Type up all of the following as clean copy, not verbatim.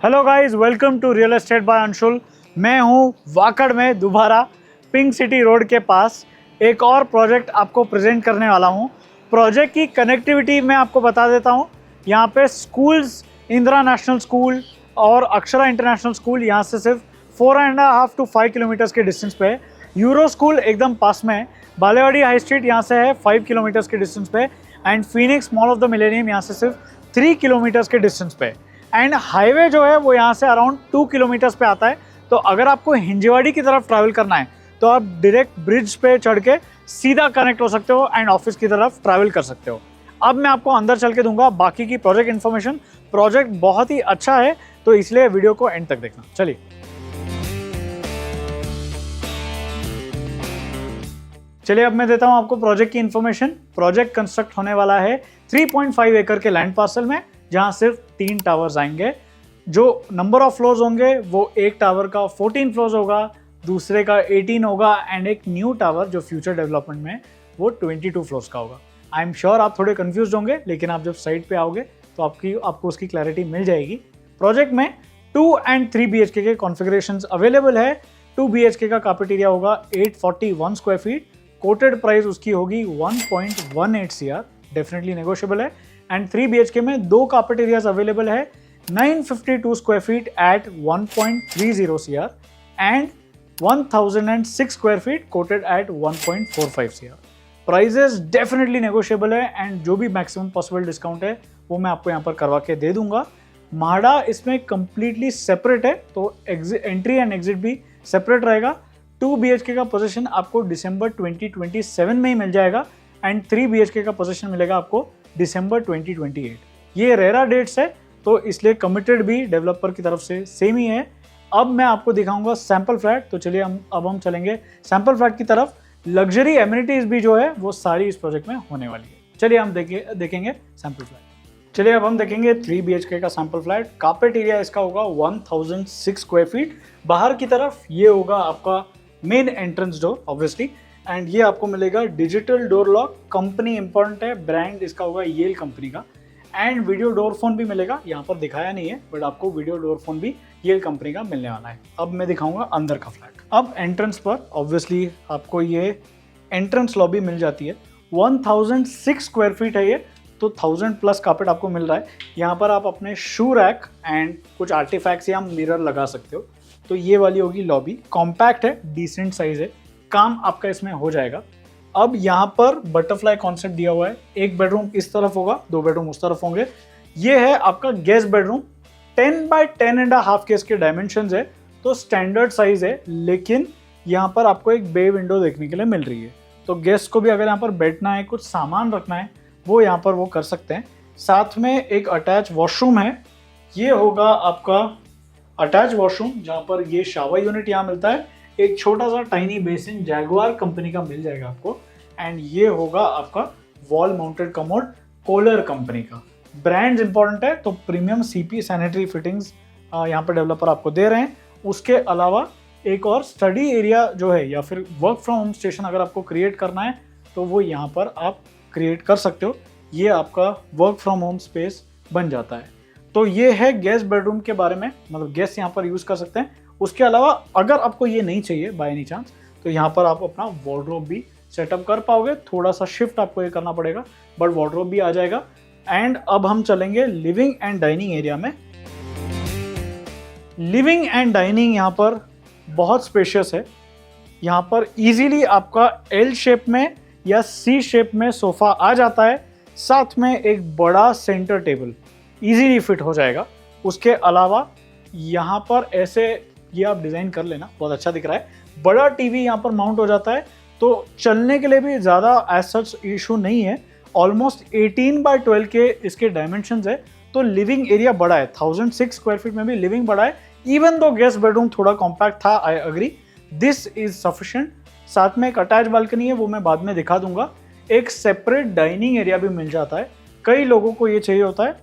Hello guys, welcome to real estate by Anshul. मैं हूं वाकड़ में दोबारा पिंक सिटी रोड के पास एक और प्रोजेक्ट आपको प्रेजेंट करने वाला हूं। प्रोजेक्ट की कनेक्टिविटी मैं आपको बता देता हूं। यहां पे स्कूल्स, इंदिरा नेशनल स्कूल और अक्षरा इंटरनेशनल स्कूल यहां से सिर्फ 4.5 to 5 किलोमीटर्स के डिस्टेंस पे है। यूरो स्कूल एकदम पास में है। बालेवाड़ी हाई स्ट्रीट यहाँ से है 5 किलोमीटर्स के डिस्टेंस पे। And Phoenix mall of the millennium यहाँ से सिर्फ 3 किलोमीटर्स के डिस्टेंस पे। एंड हाईवे जो है वो यहाँ से अराउंड 2 किलोमीटर्स पे आता है। तो अगर आपको हिंजेवाड़ी की तरफ ट्रैवल करना है तो आप डायरेक्ट ब्रिज पे चढ़ के सीधा कनेक्ट हो सकते हो एंड ऑफिस की तरफ ट्रैवल कर सकते हो। अब मैं आपको अंदर चल के दूंगा बाकी की प्रोजेक्ट इन्फॉर्मेशन। प्रोजेक्ट बहुत ही अच्छा है तो इसलिए वीडियो को एंड तक देखना। चलिए अब मैं देता हूं आपको प्रोजेक्ट की इन्फॉर्मेशन। प्रोजेक्ट कंस्ट्रक्ट होने वाला है 3.5 एकड़ के लैंड पार्सल में, जहां सिर्फ 3 टावर्स आएंगे। जो नंबर ऑफ फ्लोर्स होंगे वो एक टावर का 14 फ्लोर्स होगा, दूसरे का 18 होगा एंड एक न्यू टावर जो फ्यूचर डेवलपमेंट में वो 22 फ्लोर्स का होगा। आई एम श्योर आप थोड़े कंफ्यूज होंगे, लेकिन आप जब साइट पे आओगे तो आपको उसकी क्लैरिटी मिल जाएगी। प्रोजेक्ट में 2 and 3 BHK के कॉन्फ़िगरेशंस अवेलेबल है। 2 BHK का कार्पेट एरिया होगा 841 स्क्वायर फीट। कोटेड प्राइस उसकी होगी 1.18 CR, डेफिनेटली नेगोशिएबल है। एंड 3 BHK में 2 कार्पेट एरियाज अवेलेबल है 952 square feet at 1.30 CR and 1006 square feet quoted at 1.45 CR। Prices definitely negotiable है एंड जो भी मैक्सिमम पॉसिबल डिस्काउंट है वो मैं आपको यहाँ पर करवा के दे दूंगा। माड़ा इसमें कंप्लीटली सेपरेट है तो एंट्री एंड एग्जिट भी सेपरेट रहेगा। 2 BHK का पोजीशन आपको दिसंबर 2027 में ही मिल जाएगा एंड 3 BHK का पोजीशन मिलेगा आपको दिसंबर 2028। ये रेरा डेट्स है तो इसलिए कमिटेड भी डेवलपर की तरफ से सेम ही है। अब मैं आपको दिखाऊंगा सैंपल फ्लैट। तो चलिए हम चलेंगे सैंपल फ्लैट की तरफ। लग्जरी एमिनिटीज भी जो है वो सारी इस प्रोजेक्ट में होने वाली है। चलिए हम देखेंगे सैंपल फ्लैट। चलिए अब हम देखेंगे 3 BHK का सैंपल फ्लैट। कार्पेट एरिया इसका होगा 1006 स्क्वायर फीट। बाहर की तरफ ये होगा आपका main entrance door obviously, and ये आपको मिलेगा digital door lock. Company important है, ब्रांड इसका होगा येल कंपनी का। एंड वीडियो डोर फोन भी मिलेगा, यहाँ पर दिखाया नहीं है बट आपको वीडियो डोर फोन भी येल कंपनी का मिलने वाला है। अब मैं दिखाऊंगा अंदर का फ्लैट। अब एंट्रेंस पर ऑब्वियसली आपको ये एंट्रेंस लॉबी मिल जाती है। 1006 स्क्वायर फीट है ये, तो 1000 प्लस कार्पेट आपको मिल रहा है। यहाँ पर आप अपने शू रैक एंड कुछ आर्टिफैक्ट्स या मिरर लगा सकते हो। तो ये वाली होगी लॉबी। कॉम्पैक्ट है, डिसेंट साइज है, काम आपका इसमें हो जाएगा। अब यहाँ पर बटरफ्लाई कॉन्सेप्ट दिया हुआ है। एक बेडरूम इस तरफ होगा, 2 बेडरूम उस तरफ होंगे। ये है आपका गेस्ट बेडरूम। 10 by 10.5 के इसके डायमेंशन है, तो स्टैंडर्ड साइज है, लेकिन यहाँ पर आपको एक बे विंडो देखने के लिए मिल रही है। तो गेस्ट को भी अगर यहाँ पर बैठना है, कुछ सामान रखना है, वो यहाँ पर वो कर सकते हैं। साथ में एक अटैच वॉशरूम है। ये होगा आपका अटैच वॉशरूम, जहाँ पर ये शावर यूनिट यहाँ मिलता है। एक छोटा सा टाइनी बेसिन जैगुआर कंपनी का मिल जाएगा आपको। एंड ये होगा आपका wall mounted commode Kohler company का। ब्रांड्स इंपॉर्टेंट है तो प्रीमियम CP सैनिटरी फिटिंग्स यहाँ पर डेवलपर आपको दे रहे हैं। उसके अलावा एक और स्टडी एरिया जो है या फिर वर्क फ्रॉम होम स्टेशन अगर आपको क्रिएट करना है तो वो यहाँ पर आप क्रिएट कर सकते हो। ये आपका वर्क फ्रॉम होम स्पेस बन जाता है। तो ये है गेस्ट बेडरूम के बारे में, मतलब गेस्ट यहाँ पर यूज़ कर सकते हैं। उसके अलावा अगर आपको ये नहीं चाहिए बाय एनी चांस तो यहाँ पर आप अपना वार्डरोब भी सेटअप कर पाओगे। थोड़ा सा शिफ्ट आपको ये करना पड़ेगा बट वार्डरोब भी आ जाएगा। एंड अब हम चलेंगे लिविंग एंड डाइनिंग एरिया में। लिविंग एंड डाइनिंग यहाँ पर बहुत स्पेशियस है। यहाँ पर इजीली आपका L शेप में या C शेप में सोफा आ जाता है। साथ में एक बड़ा सेंटर टेबल इजीली फिट हो जाएगा। उसके अलावा यहाँ पर ऐसे ये आप डिज़ाइन कर लेना, बहुत अच्छा दिख रहा है। बड़ा टीवी यहाँ पर माउंट हो जाता है तो चलने के लिए भी ज़्यादा एज सच इशू नहीं है। ऑलमोस्ट 18 by 12 के इसके डायमेंशंस है, तो लिविंग एरिया बड़ा है। 1006 स्क्वायर फीट में भी लिविंग बड़ा है। इवन दो गेस्ट बेडरूम थोड़ा कॉम्पैक्ट था, I agree, this is sufficient. साथ में एक अटैच बालकनी है, वो मैं बाद में दिखा दूंगा। एक सेपरेट डाइनिंग एरिया भी मिल जाता है। कई लोगों को ये चाहिए होता है।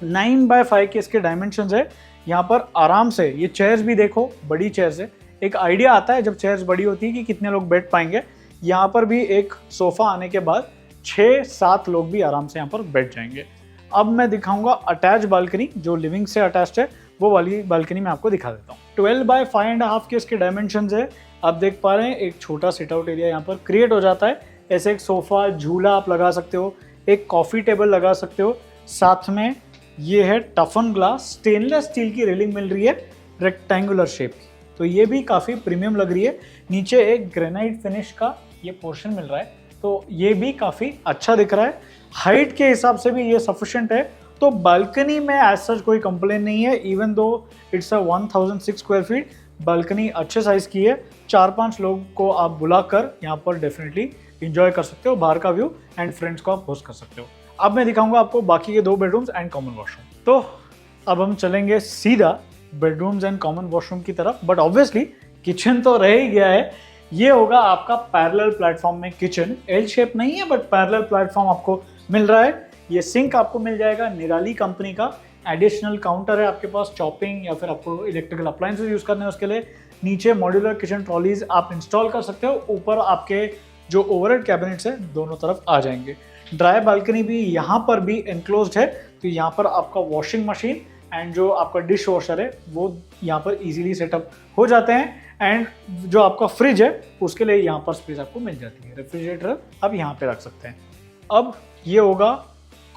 9 by 5 के इसके डायमेंशंस है। यहाँ पर आराम से ये चेयर्स भी देखो, बड़ी चेयर्स है। एक आइडिया आता है जब चेयर्स बड़ी होती है कि कितने लोग बैठ पाएंगे। यहाँ पर भी एक सोफा आने के बाद 6-7 लोग भी आराम से यहाँ पर बैठ जाएंगे। अब मैं दिखाऊंगा अटैच बालकनी जो लिविंग से अटैच्ड है। वो वाली बालकनी मैं आपको दिखा देता हूँ। 12 बाय 5.5 के इसके डायमेंशन है। आप देख पा रहे हैं एक छोटा सिट आउट एरिया यहाँ पर क्रिएट हो जाता है। ऐसे एक सोफा, झूला आप लगा सकते हो, एक कॉफ़ी टेबल लगा सकते हो। साथ में ये है टफन ग्लास, स्टेनलेस स्टील की रेलिंग मिल रही है रेक्टेंगुलर शेप की, तो ये भी काफ़ी प्रीमियम लग रही है। नीचे एक ग्रेनाइट फिनिश का ये पोर्शन मिल रहा है, तो ये भी काफ़ी अच्छा दिख रहा है। हाइट के हिसाब से भी ये सफिशिएंट है, तो बालकनी में एज सच कोई कंप्लेन नहीं है। Even though it's a 1006 square feet, balcony अच्छे साइज की है। 4-5 लोग को आप बुलाकर यहाँ पर डेफिनेटली इंजॉय कर सकते हो बाहर का व्यू, एंड फ्रेंड्स को आप होस्ट कर सकते हो। अब मैं दिखाऊंगा आपको बाकी के 2 बेडरूम्स एंड कॉमन वॉशरूम। तो अब हम चलेंगे सीधा बेडरूम्स एंड कॉमन वॉशरूम की तरफ, बट ऑब्वियसली किचन तो रह ही गया है। ये होगा आपका पैरेलल प्लेटफॉर्म में किचन, एल शेप नहीं है बट पैरेलल प्लेटफॉर्म आपको मिल रहा है। ये सिंक आपको मिल जाएगा निराली कंपनी का। एडिशनल काउंटर है आपके पास, चॉपिंग या फिर आपको इलेक्ट्रिकल अप्लायंसेस यूज करने हैं उसके लिए। नीचे मॉड्यूलर किचन ट्रॉलीज आप इंस्टॉल कर सकते हो। ऊपर आपके जो ओवरहेड कैबिनेट्स है दोनों तरफ आ जाएंगे। ड्राई बालकनी भी यहाँ पर भी एनक्लोज्ड है, तो यहाँ पर आपका वॉशिंग मशीन एंड जो आपका डिश वॉशर है वो यहाँ पर इजीली सेटअप हो जाते हैं। एंड जो आपका फ्रिज है उसके लिए यहाँ पर स्पेस आपको मिल जाती है। रेफ्रिजरेटर आप यहाँ पे रख सकते हैं। अब ये होगा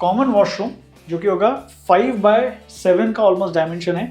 कॉमन वॉशरूम, जो कि होगा 5 बाय 7 का ऑलमोस्ट डायमेंशन है।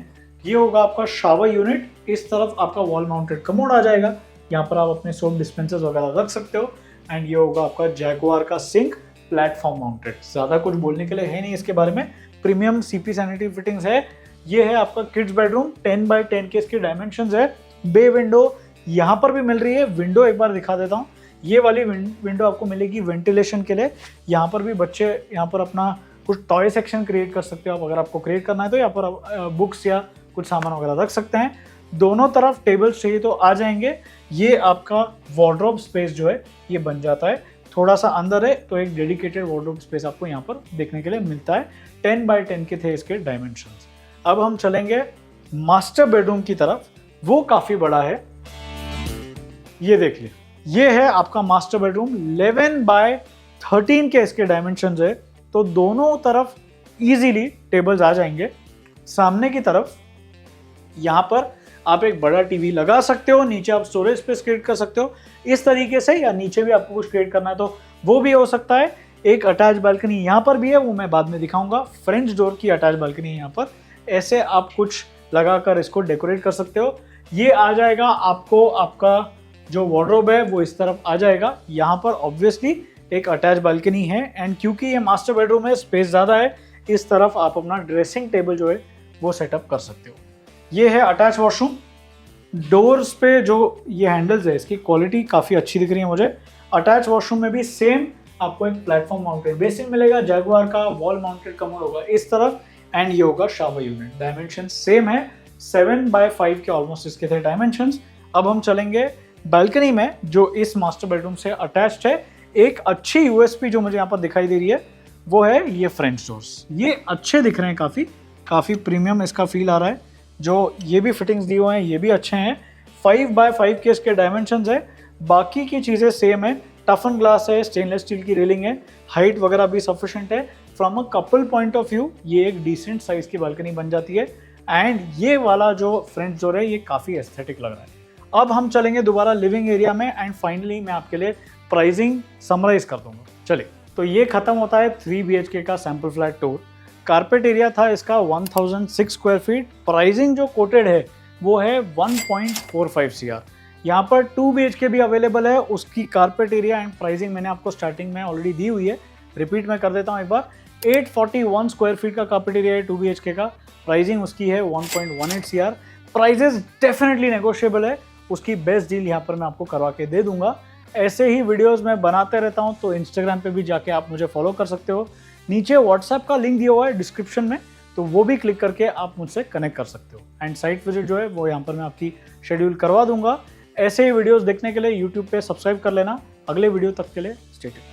ये होगा आपका शावर यूनिट। इस तरफ आपका वॉल माउंटेड कमोड आ जाएगा, यहाँ पर आप अपने सोप डिस्पेंसर्स वगैरह रख सकते हो। एंड ये होगा आपका जैगुआर का सिंक, प्लेटफॉर्म माउंटेड। ज़्यादा कुछ बोलने के लिए है नहीं इसके बारे में, प्रीमियम सीपी सैनिटरी फिटिंग्स है। ये है आपका किड्स बेडरूम, 10 बाय 10 के इसके डायमेंशंस है। बे विंडो यहाँ पर भी मिल रही है। विंडो एक बार दिखा देता हूँ। ये वाली विंडो आपको मिलेगी वेंटिलेशन के लिए। यहाँ पर भी बच्चे यहाँ पर अपना कुछ टॉय सेक्शन क्रिएट कर सकते हो आप, अगर आपको क्रिएट करना है तो। यहाँ पर आप बुक्स या कुछ सामान वगैरह रख सकते हैं। दोनों तरफ टेबल्स चाहिए तो आ जाएंगे। ये आपका वार्डरोब स्पेस जो है ये बन जाता है। थोड़ा सा अंदर है तो एक डेडिकेटेड वार्डरोब स्पेस आपको यहाँ पर देखने के लिए मिलता है। 10 बाय 10 के थे इसके डायमेंशंस। अब हम चलेंगे मास्टर बेडरूम की तरफ। वो काफ़ी बड़ा है, ये देख लीजिए। ये है आपका मास्टर बेडरूम, 11 बाय 13 के इसके डायमेंशंस है, तो दोनों तरफ इजीली टेबल्स आ जाएंगे। सामने की तरफ यहाँ पर आप एक बड़ा टीवी लगा सकते हो, नीचे आप स्टोरेज स्पेस क्रिएट कर सकते हो इस तरीके से, या नीचे भी आपको कुछ क्रिएट करना है तो वो भी हो सकता है। एक अटैच बालकनी यहाँ पर भी है, वो मैं बाद में दिखाऊंगा। फ्रेंच डोर की अटैच बालकनी है यहाँ पर, ऐसे आप कुछ लगाकर इसको डेकोरेट कर सकते हो। ये आ जाएगा आपको, आपका जो वार्डरोब है वो इस तरफ आ जाएगा। यहाँ पर ऑब्वियसली एक अटैच बालकनी है, एंड क्योंकि ये मास्टर बेडरूम है स्पेस ज़्यादा है, इस तरफ आप अपना ड्रेसिंग टेबल जो है वो सेटअप कर सकते हो। ये है अटैच वॉशरूम। डोर्स पे जो ये हैंडल्स है इसकी क्वालिटी काफ़ी अच्छी दिख रही है मुझे। अटैच वॉशरूम में भी सेम आपको एक प्लेटफॉर्म माउंटेड बेसिन मिलेगा, जैगुआर का वॉल माउंटेड कमोड होगा इस तरफ, एंड ये होगा शावर यूनिट। डायमेंशन सेम है, 7 बाय 5 के ऑलमोस्ट इसके थे डायमेंशंस। अब हम चलेंगे बालकनी में जो इस मास्टर बेडरूम से अटैच्ड है। एक अच्छी यूएसपी जो मुझे यहाँ पर दिखाई दे रही है वो है ये फ्रेंच डोर्स। ये अच्छे दिख रहे हैं, काफ़ी प्रीमियम इसका फील आ रहा है। जो ये भी फिटिंग्स दिए हुए हैं ये भी अच्छे हैं। 5 बाय 5 के इसके डायमेंशंस है। बाकी की चीज़ें सेम है, टफन ग्लास है, स्टेनलेस स्टील की रेलिंग है, हाइट वगैरह भी सफिशिएंट है। From a couple point of view ये एक डिसेंट साइज की बालकनी बन जाती है। एंड ये वाला जो फ्रंट डोर है ये काफ़ी एस्थेटिक लग रहा है। अब हम चलेंगे दोबारा लिविंग एरिया में, एंड फाइनली मैं आपके लिए प्राइसिंग समराइज कर दूंगा। चलिए, तो ये खत्म होता है 3 BHK का sample flat tour. Carpet area था इसका 1006 स्क्वायर फीट। प्राइसिंग जो कोटेड है वो है 1.45 CR। यहाँ पर 2 BHK भी अवेलेबल है, उसकी कारपेट एरिया एंड प्राइसिंग मैंने आपको स्टार्टिंग में ऑलरेडी दी हुई है, रिपीट मैं कर देता हूँ एक बार। 841 स्क्वायर फीट का कारपेट एरिया है 2 BHK का, प्राइसिंग उसकी है 1.18 CR। प्राइजेस डेफिनेटली नेगोशिएबल है, उसकी बेस्ट डील यहाँ पर मैं आपको करवा के दे दूंगा। ऐसे ही वीडियोस मैं बनाते रहता हूँ, तो इंस्टाग्राम पे भी जाके आप मुझे फॉलो कर सकते हो। नीचे व्हाट्सएप का लिंक दिया हुआ है डिस्क्रिप्शन में, तो वो भी क्लिक करके आप मुझसे कनेक्ट कर सकते हो। एंड साइट विजिट जो है वो यहाँ पर मैं आपकी शेड्यूल करवा दूंगा। ऐसे ही वीडियोस देखने के लिए यूट्यूब पे सब्सक्राइब कर लेना। अगले वीडियो तक के लिए स्टे ट्यून्ड।